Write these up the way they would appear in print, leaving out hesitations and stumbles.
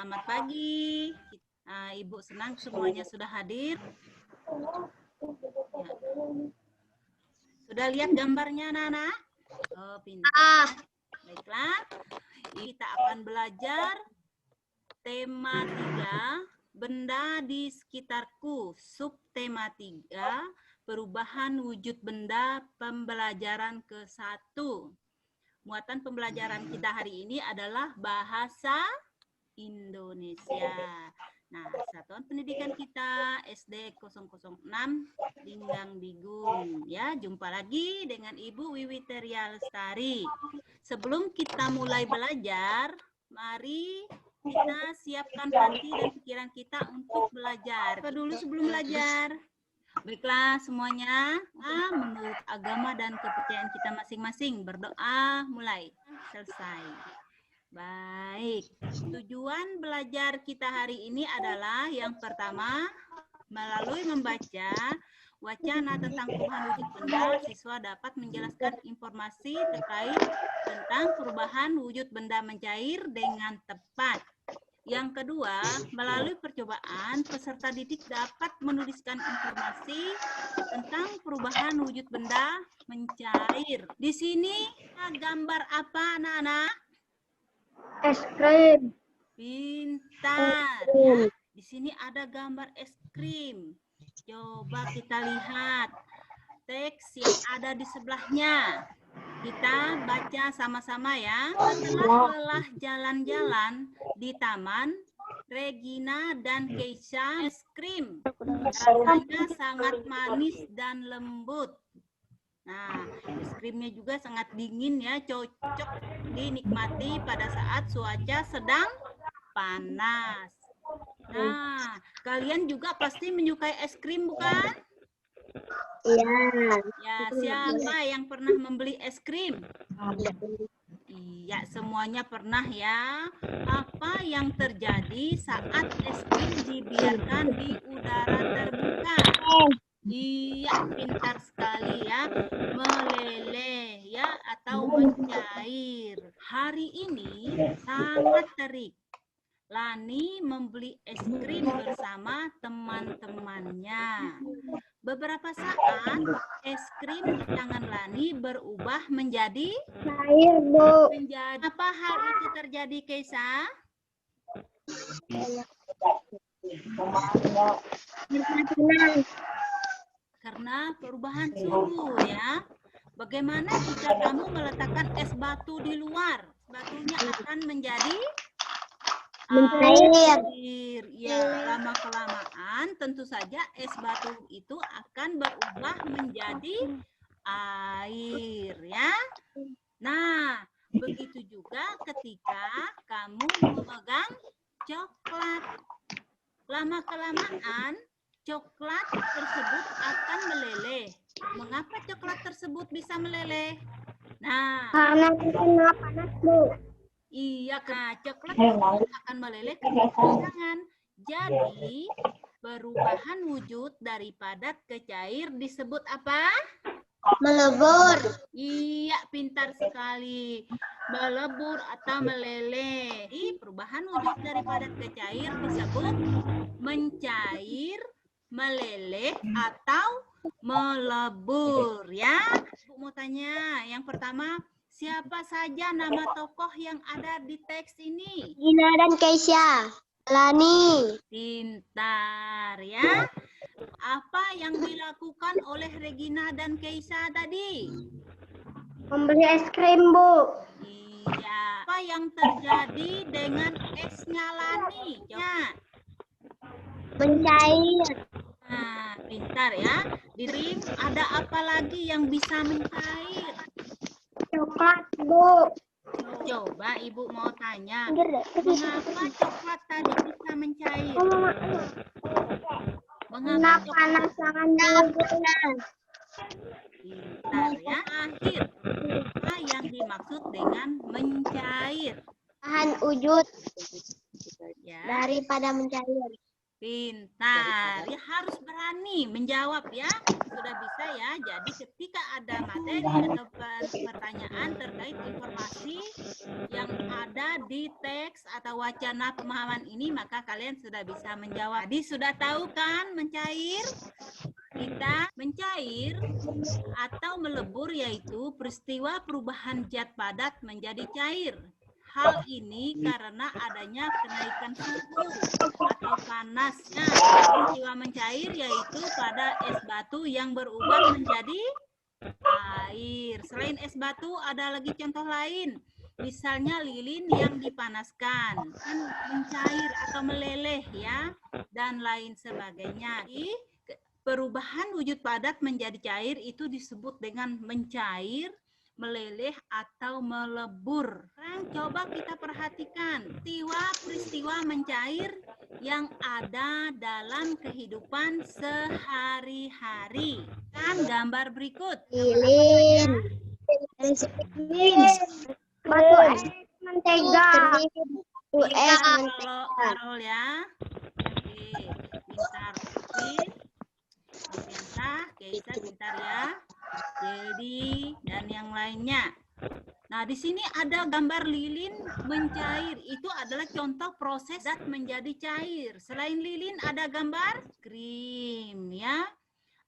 Selamat pagi. Ibu senang semuanya sudah hadir. Ya. Sudah lihat gambarnya, anak-anak? Oh, pintar. Baiklah, kita akan belajar tema 3, benda di sekitarku. Subtema 3, perubahan wujud benda, pembelajaran ke-1. Muatan pembelajaran kita hari ini adalah bahasa Indonesia. Nah, satuan pendidikan kita SD 006 Linggang Bigung. Ya, jumpa lagi dengan Ibu Wiwi Teria Lestari. Sebelum kita mulai belajar, mari kita siapkan hati dan pikiran kita untuk belajar. Apa dulu sebelum belajar? Baiklah semuanya, menurut agama dan kepercayaan kita masing-masing, berdoa mulai, selesai. Baik, tujuan belajar kita hari ini adalah yang pertama, melalui membaca wacana tentang perubahan wujud benda, siswa dapat menjelaskan informasi terkait tentang perubahan wujud benda mencair dengan tepat. Yang kedua, melalui percobaan, peserta didik dapat menuliskan informasi tentang perubahan wujud benda mencair. Di sini gambar apa, anak-anak? Es krim. Pintar, ya. Di sini ada gambar es krim. Coba kita lihat teks yang ada di sebelahnya. Kita baca sama-sama ya. Setelah lelah jalan-jalan di taman, Regina dan Keisha es krim. Rasanya sangat manis dan lembut. Nah, es krimnya juga sangat dingin ya, cocok dinikmati pada saat cuaca sedang panas. Nah, kalian juga pasti menyukai es krim, bukan? Iya. Ya, siapa yang pernah membeli es krim? Iya, semuanya pernah ya. Apa yang terjadi saat es krim dibiarkan di udara terbuka? Iya, pintar sekali ya. Meleleh ya atau mencair. Hari ini sangat terik. Lani membeli es krim bersama teman-temannya. Beberapa saat, es krim di tangan Lani berubah menjadi Cair, Bu. Apa hal itu terjadi, Keisha? Karena perubahan suhu ya. Bagaimana jika kamu meletakkan es batu di luar? Batunya akan menjadi air. Ya, lama-kelamaan tentu saja es batu itu akan berubah menjadi air ya. Nah, begitu juga ketika kamu memegang coklat. Lama-kelamaan coklat tersebut akan meleleh. Mengapa coklat tersebut bisa meleleh? Nah, Karena kena panas, Bu. iya, Kak, coklat tersebut akan meleleh karena peradangan. Jadi, perubahan wujud dari padat ke cair disebut apa? Melebur. Iya, pintar sekali. Melebur atau meleleh. Perubahan wujud dari padat ke cair disebut mencair, meleleh, atau melebur ya. Bu mau tanya, yang pertama, siapa saja nama tokoh yang ada di teks ini? Gina dan Keisha. Lani. Pintar ya. Apa yang dilakukan oleh Regina dan Keisha tadi? Membeli es krim, Bu. Iya. Apa yang terjadi dengan esnya Lani? Ya. Mencair. Nah, pintar ya. Di rim ada apa lagi yang bisa mencair? Coklat, Bu. Coba Ibu mau tanya, mengapa coklat tadi bisa mencair? Karena Mengapa panas sangat dulu. Pintar ya. Akhir, apa yang dimaksud dengan mencair? Bahan wujud Ya, daripada mencair. Pintar. Ya harus berani menjawab ya. Sudah bisa ya. Jadi ketika ada materi atau pertanyaan terkait informasi yang ada di teks atau wacana pemahaman ini, maka kalian sudah bisa menjawab. Jadi sudah tahu kan mencair? Kita mencair atau melebur yaitu peristiwa perubahan zat padat menjadi cair. Hal ini karena adanya kenaikan suhu atau panasnya. Peristiwa mencair yaitu pada es batu yang berubah menjadi air. Selain es batu ada lagi contoh lain. Misalnya lilin yang dipanaskan kan mencair atau meleleh ya, dan lain sebagainya. Perubahan wujud padat menjadi cair itu disebut dengan mencair, meleleh, atau melebur. Sekarang coba kita perhatikan peristiwa mencair yang ada dalam kehidupan sehari-hari. Kan gambar berikut. Lilin. Batu es mentega. Batu es mentega. Karol ya. Oke, pintar. Pintar, Keisa pintar ya. Jadi dan yang lainnya. Nah, di sini ada gambar lilin mencair. Itu adalah contoh proses zat menjadi cair. Selain lilin ada gambar krim ya.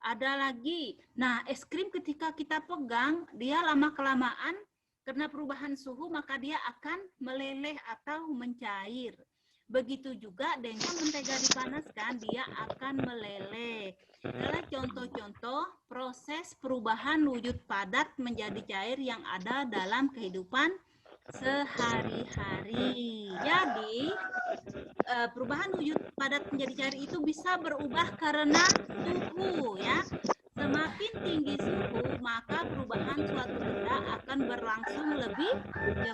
Ada lagi. Nah, es krim ketika kita pegang, dia lama-kelamaan karena perubahan suhu maka dia akan meleleh atau mencair. Begitu juga dengan mentega dipanaskan, dia akan meleleh. Adalah contoh-contoh proses perubahan wujud padat menjadi cair yang ada dalam kehidupan sehari-hari. Jadi, perubahan wujud padat menjadi cair itu bisa berubah karena suhu ya. Semakin tinggi suhu, maka perubahan suatu benda akan berlangsung lebih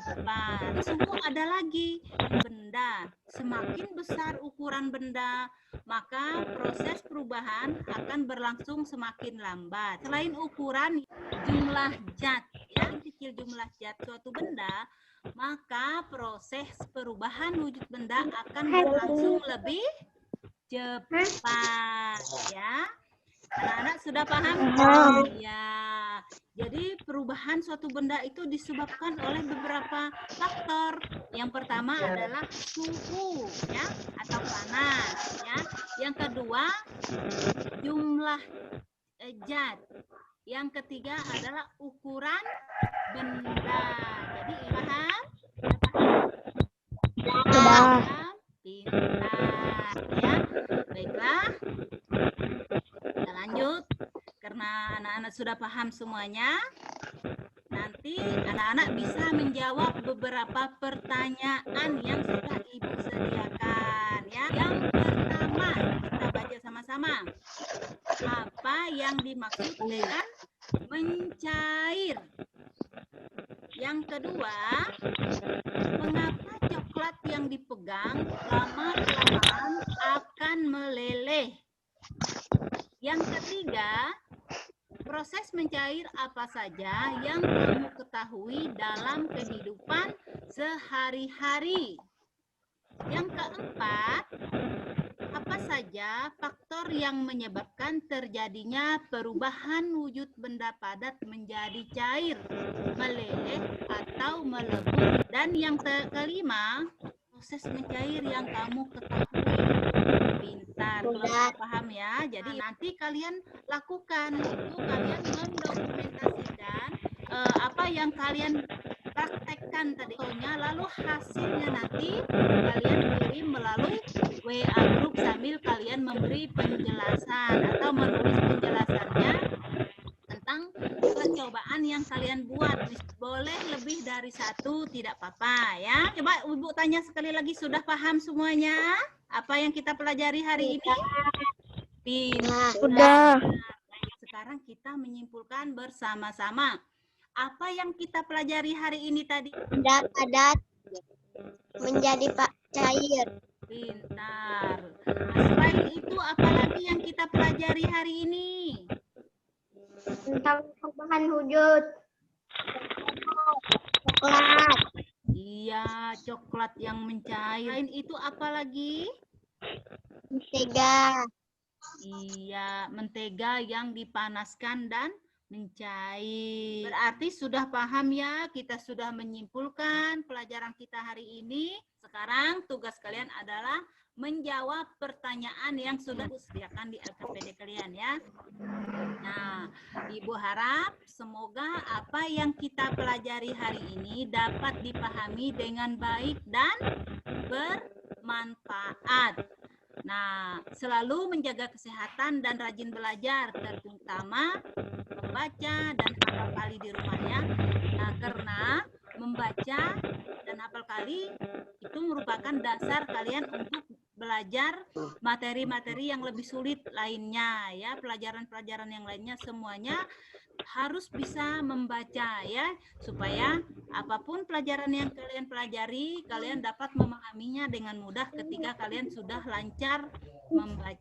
cepat. Suhu ada lagi benda. Semakin besar ukuran benda, maka proses perubahan akan berlangsung semakin lambat. Selain ukuran, jumlah zat, yang kecil jumlah zat suatu benda, maka proses perubahan wujud benda akan berlangsung lebih cepat ya. Anak-anak sudah paham? Ya. Jadi perubahan suatu benda itu disebabkan oleh beberapa faktor. Yang pertama adalah suhu ya atau panas ya. Yang kedua jumlah zat. Yang ketiga adalah ukuran benda. Jadi paham? Paham? Pintar ya. Baiklah. Kita lanjut. Karena anak-anak sudah paham semuanya, nanti anak-anak bisa menjawab beberapa pertanyaan yang sudah Ibu sediakan ya. Yang pertama, kita baca sama-sama. Apa yang dimaksud dengan mencair? Yang kedua, mengapa coklat yang dipegang lama-kelamaan akan meleleh? Yang ketiga, proses mencair apa saja yang kamu ketahui dalam kehidupan sehari-hari? Yang keempat, apa saja faktor yang menyebabkan terjadinya perubahan wujud benda padat menjadi cair, meleleh, atau melebur? Dan yang kelima, proses mencair yang kamu ketahui. Pintar, kalau paham ya. Jadi nanti kalian lakukan itu, kalian mendokumentasikan apa yang kalian praktekkan tadi, lalu hasilnya nanti kalian kirim melalui WA group sambil kalian memberi penjelasan atau menulis penjelasannya tentang percobaan yang kalian buat. Boleh lebih dari satu, tidak apa-apa ya. Coba Ibu tanya sekali lagi, sudah paham semuanya apa yang kita pelajari hari ini? Sudah. Sekarang kita menyimpulkan bersama-sama. Apa yang kita pelajari hari ini tadi? Benda padat menjadi cair. Pintar. Nah, selain itu, apalagi yang kita pelajari hari ini? Tentang perubahan wujud coklat. Iya, coklat yang mencair. Selain itu, apalagi? Mentega. Iya, mentega yang dipanaskan dan mencair. Berarti sudah paham ya, kita sudah menyimpulkan pelajaran kita hari ini. Sekarang tugas kalian adalah menjawab pertanyaan yang sudah disediakan di LKPD kalian ya. Nah, Ibu harap semoga apa yang kita pelajari hari ini dapat dipahami dengan baik dan bermanfaat. Nah, selalu menjaga kesehatan dan rajin belajar, terutama membaca dan hafal kali di rumahnya. Nah, karena membaca dan hafal kali itu merupakan dasar kalian untuk belajar materi-materi yang lebih sulit lainnya ya, pelajaran-pelajaran yang lainnya semuanya harus bisa membaca ya, supaya apapun pelajaran yang kalian pelajari, kalian dapat memahaminya dengan mudah ketika kalian sudah lancar membaca.